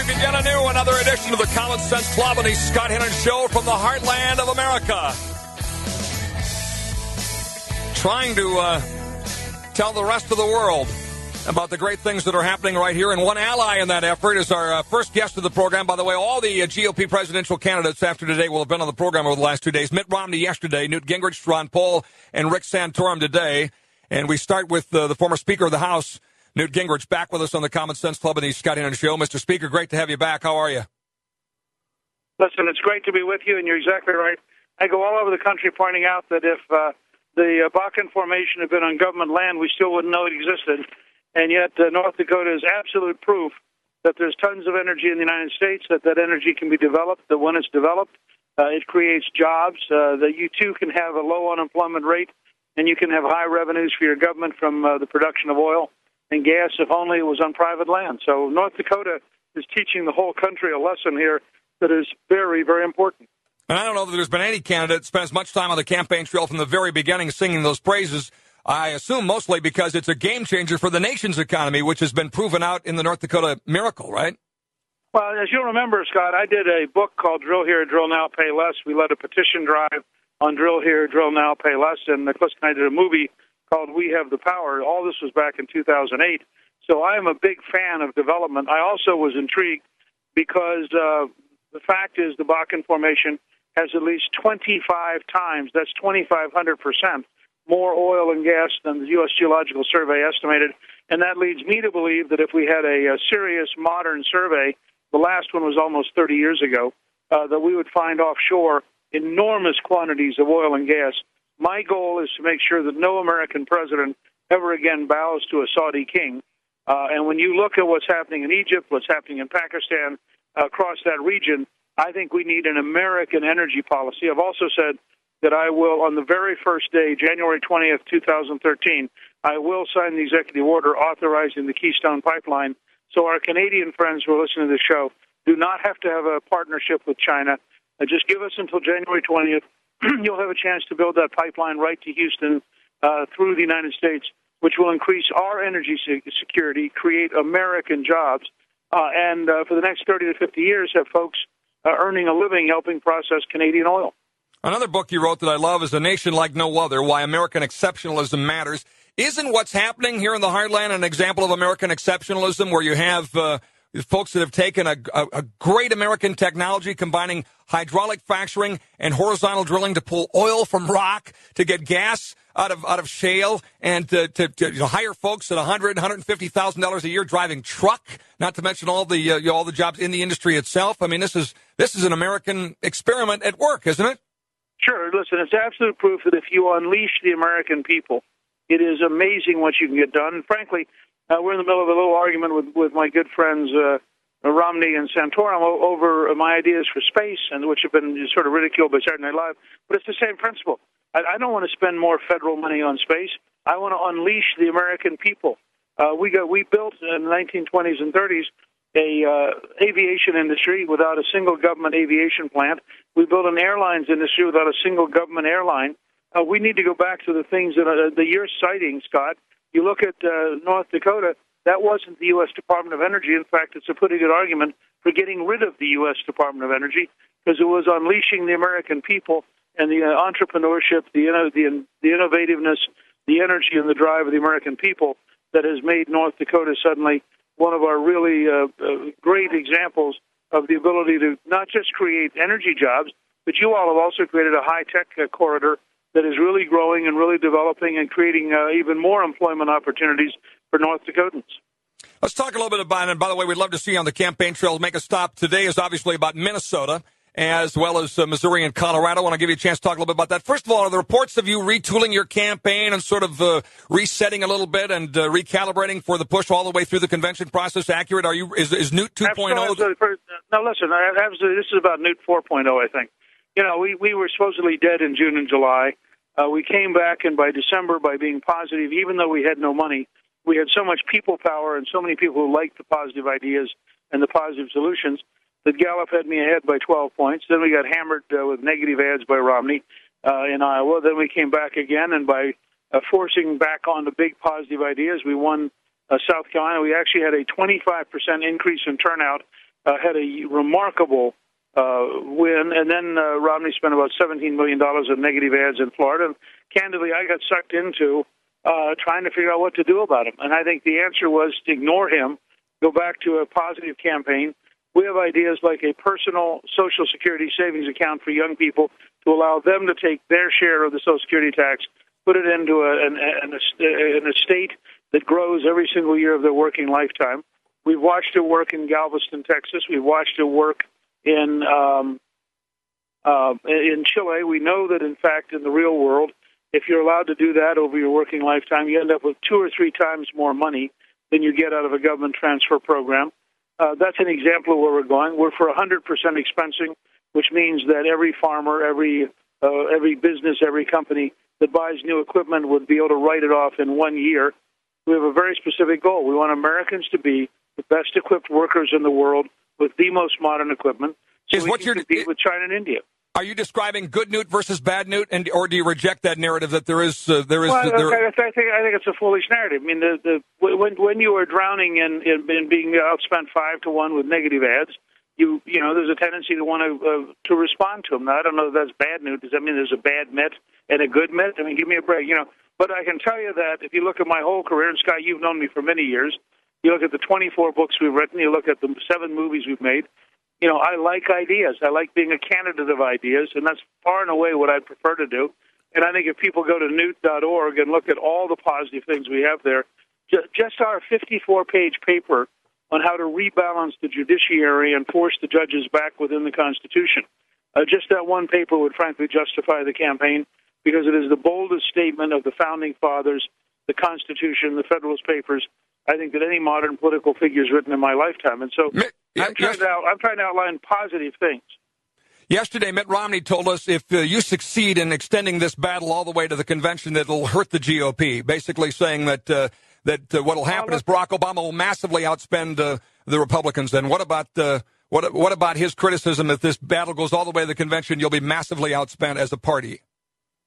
we begin anew another edition of the Common Sense Club and the Scott Hennen Show from the heartland of America. Trying to tell the rest of the world about the great things that are happening right here. And one ally in that effort is our first guest of the program. By the way, all the GOP presidential candidates after today will have been on the program over the last 2 days. Mitt Romney yesterday, Newt Gingrich, Ron Paul, and Rick Santorum today. And we start with the former Speaker of the House, Newt Gingrich, back with us on the Common Sense Club and the Scott Hennen Show. Mr. Speaker, great to have you back. How are you? Listen, it's great to be with you, and you're exactly right. I go all over the country pointing out that if the Bakken Formation had been on government land, we still wouldn't know it existed. And yet North Dakota is absolute proof that there's tons of energy in the United States, that energy can be developed, that when it's developed, it creates jobs, that you, too, can have a low unemployment rate, and you can have high revenues for your government from the production of oil and gas, if only it was on private land. So North Dakota is teaching the whole country a lesson here that is very, very important. And I don't know that there's been any candidate that spends much time on the campaign trail from the very beginning singing those praises. I assume mostly because it's a game changer for the nation's economy, which has been proven out in the North Dakota miracle, right? Well, as you'll remember, Scott, I did a book called Drill Here, Drill Now, Pay Less. We led a petition drive on Drill Here, Drill Now, Pay Less. And Cliff and I did a movie called We Have the Power. All this was back in 2008. So I am a big fan of development. I also was intrigued because the fact is the Bakken Formation has at least 25 times, that's 2,500%, more oil and gas than the U.S. Geological Survey estimated. And that leads me to believe that if we had a serious modern survey, the last one was almost 30 years ago, that we would find offshore enormous quantities of oil and gas. My goal is to make sure that no American president ever again bows to a Saudi king. And when you look at what's happening in Egypt, what's happening in Pakistan, across that region, I think we need an American energy policy. I've also said that I will, on the very first day, January 20th, 2013, I will sign the executive order authorizing the Keystone Pipeline. So our Canadian friends who are listening to the show do not have to have a partnership with China. Just give us until January 20th. You'll have a chance to build that pipeline right to Houston through the United States, which will increase our energy security, create American jobs, and for the next 30 to 50 years have folks earning a living helping process Canadian oil. Another book you wrote that I love is A Nation Like No Other, Why American Exceptionalism Matters. Isn't what's happening here in the heartland an example of American exceptionalism where you have folks that have taken a great American technology combining hydraulic fracturing and horizontal drilling to pull oil from rock to get gas out of shale and to hire folks at $100,000, $150,000 a year driving truck, not to mention all the jobs in the industry itself. I mean, this is an American experiment at work, isn't it? Sure. Listen, it's absolute proof that if you unleash the American people, it is amazing what you can get done. And frankly, we're in the middle of a little argument with my good friends Romney and Santorum over my ideas for space, and which have been sort of ridiculed by Saturday Night Live. But it's the same principle. I don't want to spend more federal money on space. I want to unleash the American people. We built in the 1920s and 30s a aviation industry without a single government aviation plant. We built an airlines industry without a single government airline. We need to go back to the things that you're citing, Scott. You look at North Dakota, that wasn't the U.S. Department of Energy. In fact, it's a pretty good argument for getting rid of the U.S. Department of Energy because it was unleashing the American people and the entrepreneurship, the innovativeness, the energy and the drive of the American people that has made North Dakota suddenly one of our really great examples of the ability to not just create energy jobs, but you all have also created a high-tech corridor that is really growing and really developing and creating even more employment opportunities for North Dakotans. Let's talk a little bit about it. And by the way, we'd love to see you on the campaign trail. Make a stop today is obviously about Minnesota, as well as Missouri and Colorado. I want to give you a chance to talk a little bit about that. First of all, are the reports of you retooling your campaign and sort of resetting a little bit and recalibrating for the push all the way through the convention process accurate? Is Newt 2.0? Absolutely. No, listen, absolutely. This is about Newt 4.0, I think. You know, we were supposedly dead in June and July. We came back, and by December, by being positive, even though we had no money, we had so much people power and so many people who liked the positive ideas and the positive solutions that Gallup had me ahead by 12 points. Then we got hammered with negative ads by Romney in Iowa. Then we came back again, and by forcing back on the big positive ideas, we won South Carolina. We actually had a 25% increase in turnout had a remarkable win, and then Romney spent about $17 million on negative ads in Florida. And candidly, I got sucked into trying to figure out what to do about him. And I think the answer was to ignore him, go back to a positive campaign. We have ideas like a personal Social Security savings account for young people to allow them to take their share of the Social Security tax, put it into an estate that grows every single year of their working lifetime. We've watched it work in Galveston, Texas. We've watched it work in Chile. We know that, in fact, in the real world, if you're allowed to do that over your working lifetime, you end up with 2 or 3 times more money than you get out of a government transfer program. That's an example of where we're going. We're for 100% expensing, which means that every farmer, every business, every company that buys new equipment would be able to write it off in 1 year. We have a very specific goal. We want Americans to be the best equipped workers in the world with the most modern equipment, so we can compete with China and India. Are you describing good Newt versus bad Newt, or do you reject that narrative that there is? I think it's a foolish narrative. I mean, when you are drowning in being outspent 5-1 with negative ads, you know there's a tendency to want to respond to them. Now, I don't know if that's bad Newt. Does that mean there's a bad Met and a good Met? I mean, give me a break, But I can tell you that if you look at my whole career, and Scott, you've known me for many years. You look at the 24 books we've written. You look at the 7 movies we've made. I like ideas. I like being a candidate of ideas, and that's far and away what I'd prefer to do. And I think if people go to newt.org and look at all the positive things we have there, just our 54-page paper on how to rebalance the judiciary and force the judges back within the Constitution, just that one paper would frankly justify the campaign, because it is the boldest statement of the Founding Fathers, the Constitution, the Federalist Papers, I think, that any modern political figure has written in my lifetime. And so I'm trying to outline positive things. Yesterday, Mitt Romney told us if you succeed in extending this battle all the way to the convention, that it'll hurt the GOP, basically saying that what will happen is Barack Obama will massively outspend the Republicans. And what about his criticism that this battle goes all the way to the convention, you'll be massively outspent as a party?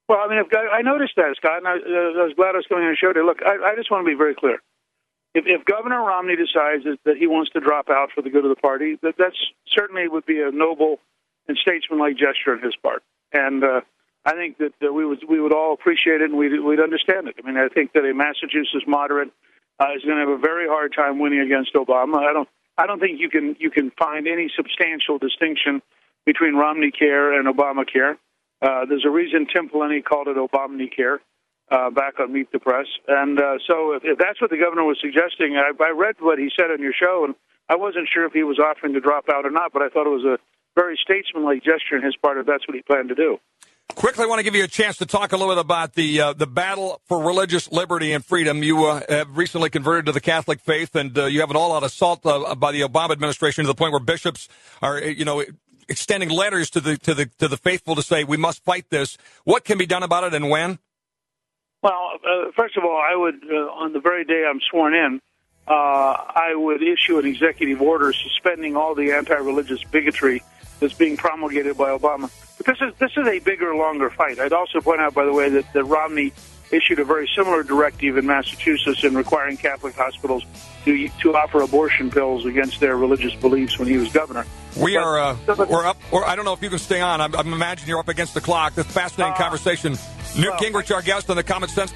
Well, I mean, I noticed that, Scott, and I was glad I was coming on the show today. Look, I just want to be very clear. If Governor Romney decides that he wants to drop out for the good of the party, that's certainly would be a noble and statesmanlike gesture on his part. And I think that we would all appreciate it and we'd understand it. I mean, I think that a Massachusetts moderate is going to have a very hard time winning against Obama. I don't think you can find any substantial distinction between Romney Care and Obamacare. There's a reason Tim Pawlenty called it Obamacare back on Meet the Press. And so if that's what the governor was suggesting, I read what he said on your show, and I wasn't sure if he was offering to drop out or not, but I thought it was a very statesmanlike gesture on his part if that's what he planned to do. Quickly, I want to give you a chance to talk a little bit about the battle for religious liberty and freedom. You have recently converted to the Catholic faith, and you have an all-out assault by the Obama administration to the point where bishops are, extending letters to the faithful to say we must fight this. What can be done about it, and when? Well, first of all, I would, on the very day I'm sworn in, I would issue an executive order suspending all the anti-religious bigotry that's being promulgated by Obama. But this is a bigger, longer fight. I'd also point out, by the way, that Romney issued a very similar directive in Massachusetts in requiring Catholic hospitals to offer abortion pills against their religious beliefs when he was governor. We're up, or I don't know if you can stay on. I'm imagining you're up against the clock. This fascinating conversation. Newt Gingrich, our guest on the Common Sense